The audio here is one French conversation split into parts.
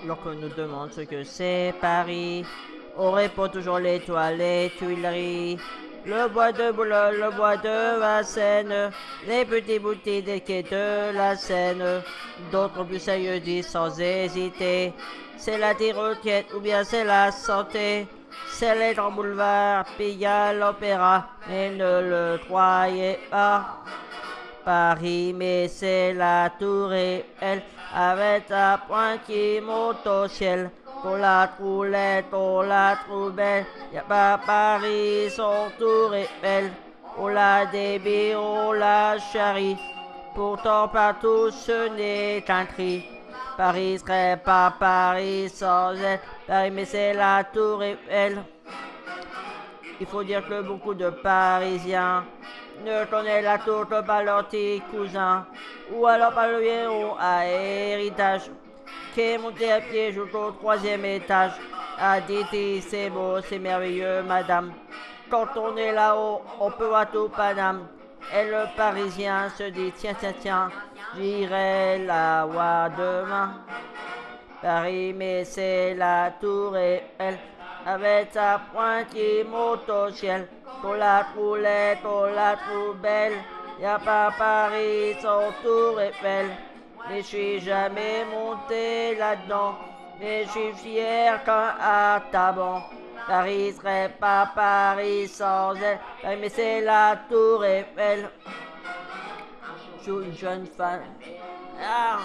Lorsqu'on nous demande ce que c'est Paris, on répond toujours l'étoile, les Tuileries, le bois de Boulogne, le bois de Vincennes, les petits boutiques des quais de la Seine. D'autres plus sérieux disent sans hésiter, c'est la requête ou bien c'est la santé. C'est les grands boulevards, Pigalle, l'Opéra, mais ne le croyez pas. Paris, mais c'est la tour Eiffel, avec sa pointe qui monte au ciel. On la trouve laide, on la trouve belle, y a pas Paris sans tour Eiffel. On la débite, on la charrie, pourtant partout ce n'est qu'un cri. Paris serait pas Paris sans elle, Paris mais c'est la tour Eiffel. Il faut dire que beaucoup de Parisiens ne connaissent la tour que par leur petit cousin, ou alors par le héros à héritage, qui est monté à pied jusqu'au troisième étage. A dit c'est beau, c'est merveilleux, madame. Quand on est là-haut, on peut voir tout Paname. Et le Parisien se dit tiens, tiens, tiens, j'irai la voir demain. Paris, mais c'est la tour Eiffel, avec sa pointe qui monte au ciel. On la trouve laide, on la trouve belle, y a pas Paris sans tour Eiffel. Mais je suis jamais monté là-dedans, mais je suis fier qu'un Artaban. Paris serait pas Paris sans elle, Paris, mais c'est la tour Eiffel. Joue une jeune femme. Ah.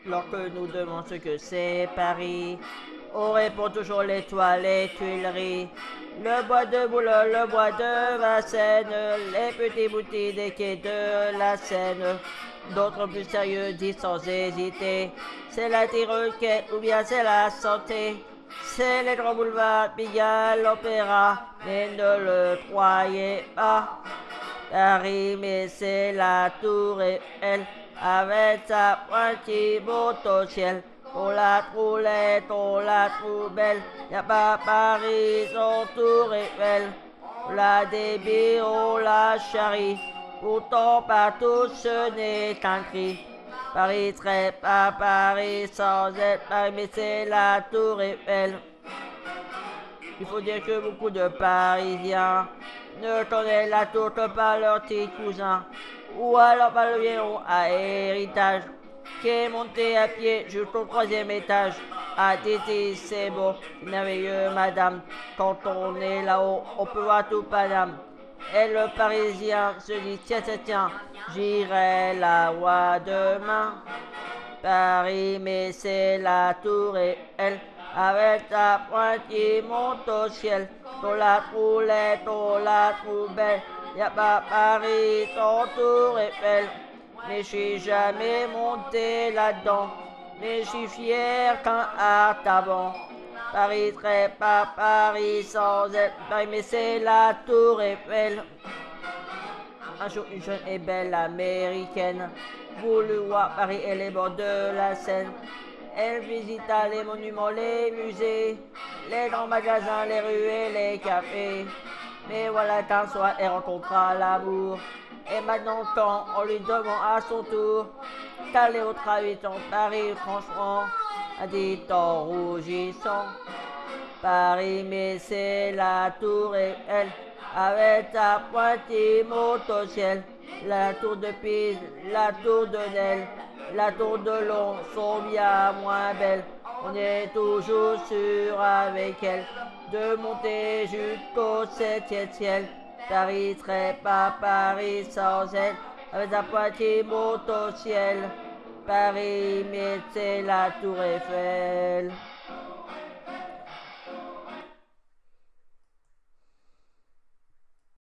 Lorsque nous demandons ce que c'est Paris, on répond toujours l'étoile, les Tuileries, le bois de Boulogne, le bois de Vincennes, les petits boutiques des quais de la Seine. D'autres plus sérieux disent sans hésiter, c'est la requête ou bien c'est la santé. C'est les grands boulevards, Pigalle, l'Opéra, mais ne le croyez pas. Paris, mais c'est la tour Eiffel, avec sa pointe qui monte au ciel. On la trouve laide, on la trouve belle, y a pas Paris sans tour Eiffel. On la débite, on la charrie, pourtant partout ce n'est qu'un cri. Paris serait pas Paris sans elle, Paris mais c'est la tour Eiffel. Il faut dire que beaucoup de Parisiens ne connaissent la tour que par leur petit cousin, ou alors par le héros à héritage, qui est monté à pied jusqu'au troisième étage. A dit c'est beau, c'est merveilleux, madame. Quand on est là-haut, on peut voir tout Paname. Et le Parisien se dit tiens, tiens, tiens, j'irai la voir demain. Paris, mais c'est la tour Eiffel, avec sa pointe qui monte au ciel. On la trouve laide, on la trouve belle, y a pas Paris sans tour Eiffel. Mais je suis jamais monté là-dedans, mais je suis fier qu'un Artaban. Paris serait pas Paris sans elle, Paris mais c'est la tour Eiffel. Un jour, une jeune et belle américaine voulut voir Paris et les bords de la Seine. Elle visita les monuments, les musées, les grands magasins, les rues et les cafés. Mais voilà qu'un soir, elle rencontra l'amour. Et maintenant, quand on lui demande à son tour d'aller au travail dans Paris, franchement, a dit en rougissant. Paris, mais c'est la tour Eiffel, avec sa pointe qui monte au ciel. La tour de Pise, la tour de Nesle, la tour de Londres sont bien moins belles. On est toujours sûr avec elle de monter jusqu'au septième ciel. Paris serait pas Paris sans elle, avec sa pointe qui monte au ciel. Paris, mais c'est la tour Eiffel.